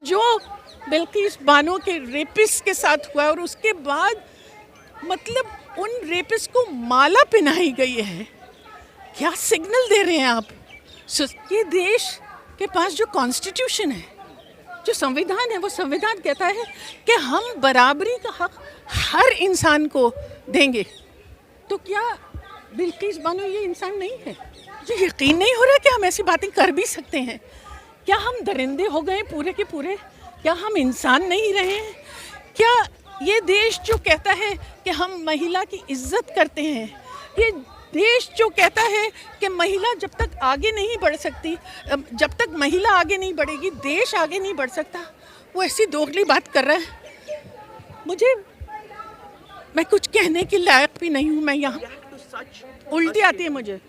जो बिल्किस बानो के रेपिस्ट के साथ हुआ और उसके बाद मतलब उन रेपिस्ट को माला पहनाई गई है, क्या सिग्नल दे रहे हैं आप? ये देश के पास जो कॉन्स्टिट्यूशन है, जो संविधान है, वो संविधान कहता है कि हम बराबरी का हक हर इंसान को देंगे। तो क्या बिल्किस बानो ये इंसान नहीं है? मुझे यकीन नहीं हो रहा कि हम ऐसी बातें कर भी सकते हैं। क्या हम दरिंदे हो गए पूरे के पूरे? क्या हम इंसान नहीं रहे हैं? क्या ये देश जो कहता है कि हम महिला की इज्जत करते हैं, ये देश जो कहता है कि महिला जब तक आगे नहीं बढ़ सकती, जब तक महिला आगे नहीं बढ़ेगी देश आगे नहीं बढ़ सकता, वो ऐसी दोगली बात कर रहा है। मैं कुछ कहने के लायक भी नहीं हूँ। मैं यहाँ उल्टी आती है, मुझे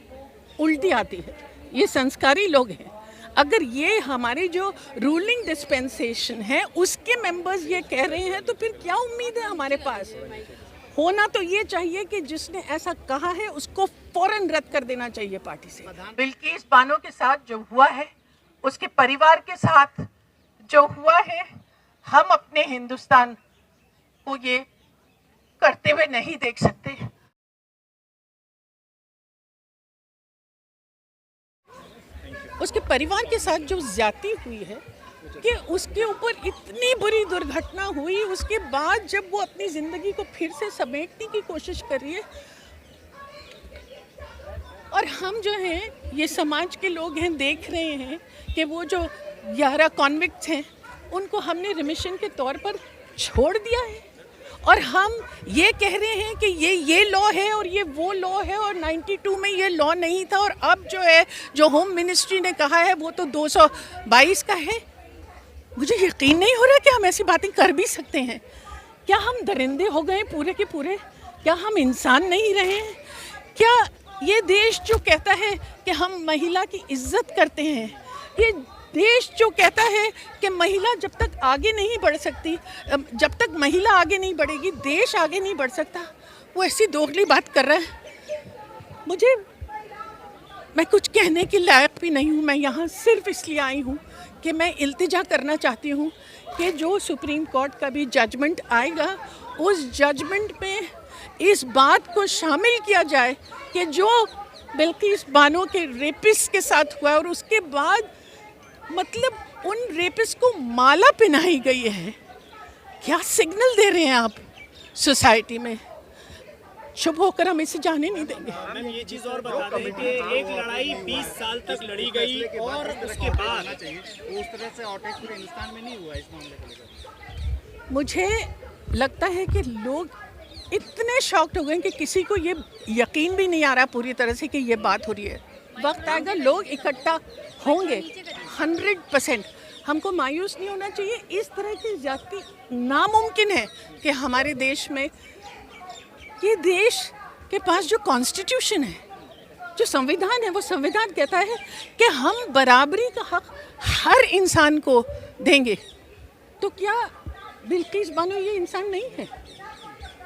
उल्टी आती है। ये संस्कारी लोग हैं। अगर ये हमारी जो रूलिंग डिस्पेंसेशन है उसके मेंबर्स ये कह रहे हैं तो फिर क्या उम्मीद है हमारे पास? होना तो ये चाहिए कि जिसने ऐसा कहा है उसको फौरन रद्द कर देना चाहिए पार्टी से। बिल्किस बानो के साथ जो हुआ है, उसके परिवार के साथ जो हुआ है, हम अपने हिंदुस्तान को ये करते हुए नहीं देख सकते। उसके परिवार के साथ जो ज्यादती हुई है कि उसके ऊपर इतनी बुरी दुर्घटना हुई, उसके बाद जब वो अपनी ज़िंदगी को फिर से समेटने की कोशिश कर रही है, और हम जो हैं ये समाज के लोग हैं, देख रहे हैं कि वो जो 11 कॉन्विक्ट्स हैं उनको हमने रिमिशन के तौर पर छोड़ दिया है, और हम ये कह रहे हैं कि ये लॉ है और ये वो लॉ है, और 92 में ये लॉ नहीं था, और अब जो है जो होम मिनिस्ट्री ने कहा है वो तो 222 का है। मुझे यकीन नहीं हो रहा कि हम ऐसी बातें कर भी सकते हैं। क्या हम दरिंदे हो गए पूरे के पूरे? क्या हम इंसान नहीं रहे हैं? क्या ये देश जो कहता है कि हम महिला की इज्जत करते हैं, ये देश जो कहता है कि महिला जब तक आगे नहीं बढ़ सकती, जब तक महिला आगे नहीं बढ़ेगी देश आगे नहीं बढ़ सकता, वो ऐसी दोगली बात कर रहा है। मैं कुछ कहने के लायक भी नहीं हूँ। मैं यहाँ सिर्फ इसलिए आई हूँ कि मैं इल्तिजा करना चाहती हूँ कि जो सुप्रीम कोर्ट का भी जजमेंट आएगा, उस जजमेंट में इस बात को शामिल किया जाए कि जो बिल्किस बानो के रेपिस्ट के साथ हुआ और उसके बाद मतलब उन रेपिस्ट को माला पहनाई गई है, क्या सिग्नल दे रहे हैं आप सोसाइटी में? शुभ होकर हम इसे जाने नहीं देंगे। मैम, ये चीज़ और बता दें कि एक लड़ाई 20 साल तक लड़ी गई और उसके बाद उस तरह से अटैक पूरे हिंदुस्तान में नहीं हुआ इस मामले को लेकर। मुझे लगता है कि लोग इतने शॉक्ड हो गए कि किसी को ये यकीन भी नहीं आ रहा पूरी तरह से कि ये बात हो रही है। वक्त आएगा, लोग इकट्ठा होंगे 100%। हमको मायूस नहीं होना चाहिए। इस तरह की ज्यादती नामुमकिन है कि हमारे देश में, ये देश के पास जो कॉन्स्टिट्यूशन है, जो संविधान है, वो संविधान कहता है कि हम बराबरी का हक हर इंसान को देंगे। तो क्या बिल्किस बानो ये इंसान नहीं है?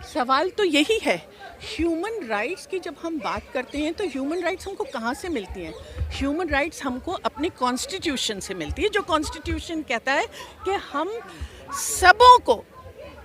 सवाल तो यही है। ह्यूमन राइट्स की जब हम बात करते हैं तो ह्यूमन राइट्स हमको कहाँ से मिलती हैं? ह्यूमन राइट्स हमको अपने कॉन्स्टिट्यूशन से मिलती है, जो कॉन्स्टिट्यूशन कहता है कि हम सबों को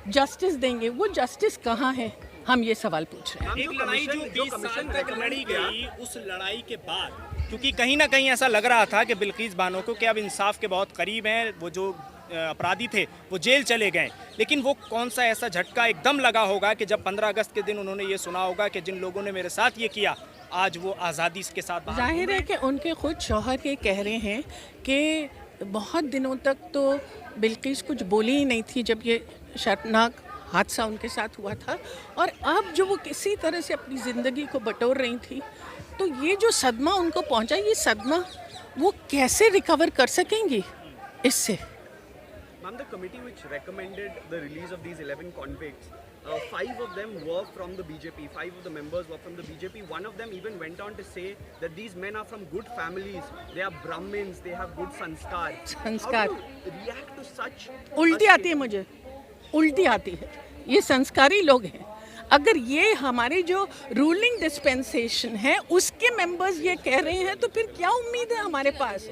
जस्टिस देंगे। वो जस्टिस कहाँ है, हम ये सवाल पूछ रहे हैं। एक लड़ाई जो 20 साल तक लड़ी गई, उस लड़ाई के बाद क्योंकि कहीं ना कहीं ऐसा लग रहा था कि बिल्किस बानो को कि अब इंसाफ के बहुत करीब हैं, वो जो अपराधी थे वो जेल चले गए, लेकिन वो कौन सा ऐसा झटका एकदम लगा होगा कि जब 15 अगस्त के दिन उन्होंने ये सुना होगा कि जिन लोगों ने मेरे साथ ये किया आज वो आज़ादी के साथ। जाहिर है कि उनके खुद शौहर ये कह रहे हैं कि बहुत दिनों तक तो बिल्किस कुछ बोली ही नहीं थी जब ये शर्मनाक हादसा उनके साथ हुआ था, और अब जो वो किसी तरह से अपनी ज़िंदगी को बटोर रही थी, तो ये जो सदमा उनको पहुंचा, ये सदमा वो कैसे रिकवर कर सकेंगी इससे? Ma'am, the committee which recommended the release of these 11 convicts, 5 of them were from the BJP, 5 of the members were from the BJP. One of them even went on to say that these men are from good families, they are Brahmins, they have good sanskar. How do you react to such? उल्टी आती है, मुझे उल्टी आती है। ये संस्कारी लोग हैं। अगर ये हमारी जो रूलिंग डिस्पेंसेशन है उसके मेंबर्स ये कह रहे हैं तो फिर क्या उम्मीद है हमारे पास?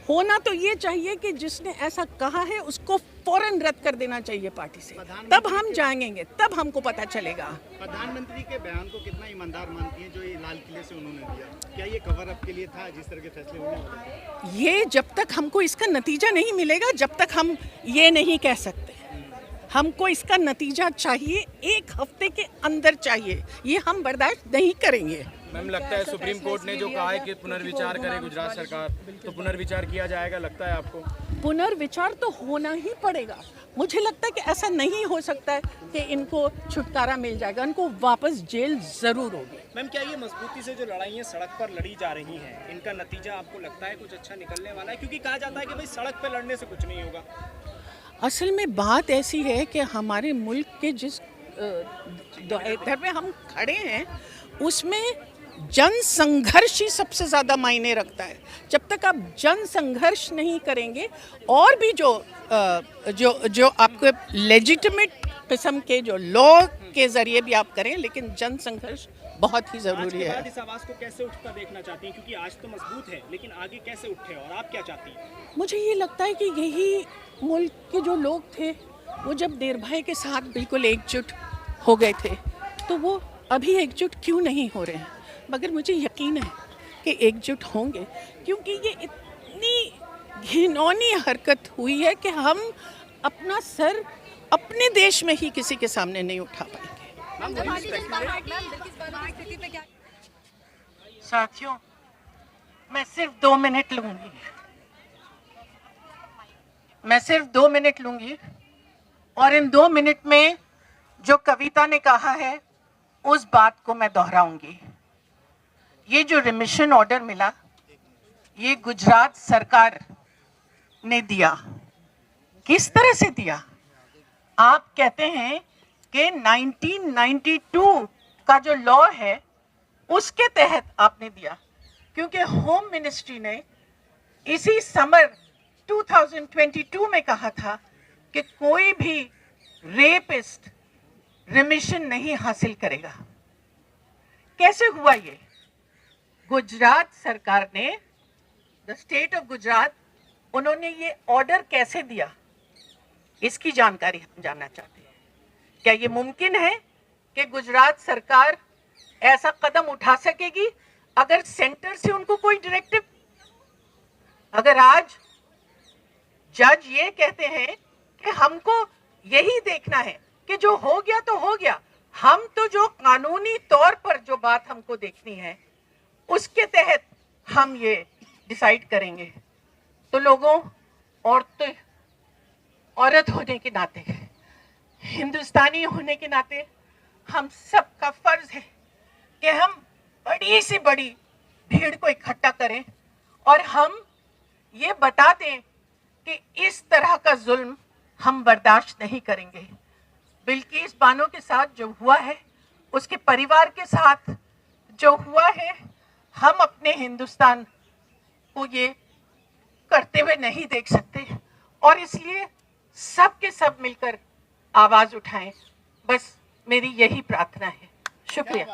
होना तो ये चाहिए कि जिसने ऐसा कहा है उसको फौरन रद्द कर देना चाहिए पार्टी से, तब हम जाएंगे, तब हमको पता चलेगा। प्रधानमंत्री के बयान को कितना ईमानदार मानती हैं जो ये लाल किले से उन्होंने दिया? क्या ये कवर अप के लिए था जिस तरह के फैसले होने वाले थे? ये जब तक हमको इसका नतीजा नहीं मिलेगा, जब तक हम ये नहीं कह सकते। हमको इसका नतीजा चाहिए, 1 हफ्ते के अंदर चाहिए, ये हम बर्दाश्त नहीं करेंगे। मैम, लगता है सुप्रीम कोर्ट ने जो कहा है कि पुनर्विचार करे गुजरात सरकार, तो पुनर्विचार किया जाएगा, लगता है आपको? पुनर्विचार तो होना ही पड़ेगा। मुझे लगता है कि ऐसा नहीं हो सकता है कि इनको छुटकारा मिल जाएगा, इनको वापस जेल जरूर होगी। मैम, क्या ये मजबूती से जो लड़ाइयाँ सड़क पर लड़ी जा रही हैं, इनका नतीजा आपको लगता है कुछ अच्छा निकलने वाला है? क्योंकि कहा जाता है कि भाई सड़क पर लड़ने से कुछ नहीं होगा। असल में बात ऐसी है कि हमारे मुल्क के जिस इधर में हम खड़े हैं उसमें जन संघर्ष ही सबसे ज़्यादा मायने रखता है। जब तक आप जन संघर्ष नहीं करेंगे और भी जो आपके लेजिटिमेट किस्म के जो लॉ के ज़रिए भी आप करें, लेकिन जन संघर्ष बहुत ही ज़रूरी है। इस आवाज़ को कैसे उठता देखना चाहती हैं? क्योंकि आज तो मजबूत है, लेकिन आगे कैसे उठे और आप क्या चाहती हैं? मुझे ये लगता है कि यही मुल्क के जो लोग थे वो जब निर्भय के साथ बिल्कुल एकजुट हो गए थे, तो वो अभी एकजुट क्यों नहीं हो रहे हैं? मगर मुझे यकीन है कि एकजुट होंगे, क्योंकि ये इतनी घिनौनी हरकत हुई है कि हम अपना सर अपने देश में ही किसी के सामने नहीं उठा पाएंगे। साथियों, मैं सिर्फ 2 मिनट लूंगी, और इन 2 मिनट में जो कविता ने कहा है उस बात को मैं दोहराऊंगी। ये जो रिमिशन ऑर्डर मिला, ये गुजरात सरकार ने दिया। किस तरह से दिया? आप कहते हैं कि 1992 का जो लॉ है उसके तहत आपने दिया, क्योंकि होम मिनिस्ट्री ने इसी समर 2022 में कहा था कि कोई भी रेपिस्ट रिमिशन नहीं हासिल करेगा। कैसे हुआ ये? गुजरात सरकार ने, द स्टेट ऑफ गुजरात, उन्होंने ये ऑर्डर कैसे दिया, इसकी जानकारी हम जानना चाहते हैं। क्या ये मुमकिन है कि गुजरात सरकार ऐसा कदम उठा सकेगी अगर सेंटर से उनको कोई डायरेक्टिव, अगर आज जज ये कहते हैं कि हमको यही देखना है कि जो हो गया तो हो गया, हम तो जो कानूनी तौर पर जो बात हमको देखनी है उसके तहत हम ये डिसाइड करेंगे, तो लोगों, औरत होने के नाते, हिंदुस्तानी होने के नाते हम सबका फर्ज है कि हम बड़ी से बड़ी भीड़ को इकट्ठा करें और हम ये बता दें कि इस तरह का जुल्म हम बर्दाश्त नहीं करेंगे। बिल्किस बानो के साथ जो हुआ है, उसके परिवार के साथ जो हुआ है, हम अपने हिंदुस्तान को ये करते हुए नहीं देख सकते, और इसलिए सब के सब मिलकर आवाज उठाएं। बस मेरी यही प्रार्थना है। शुक्रिया।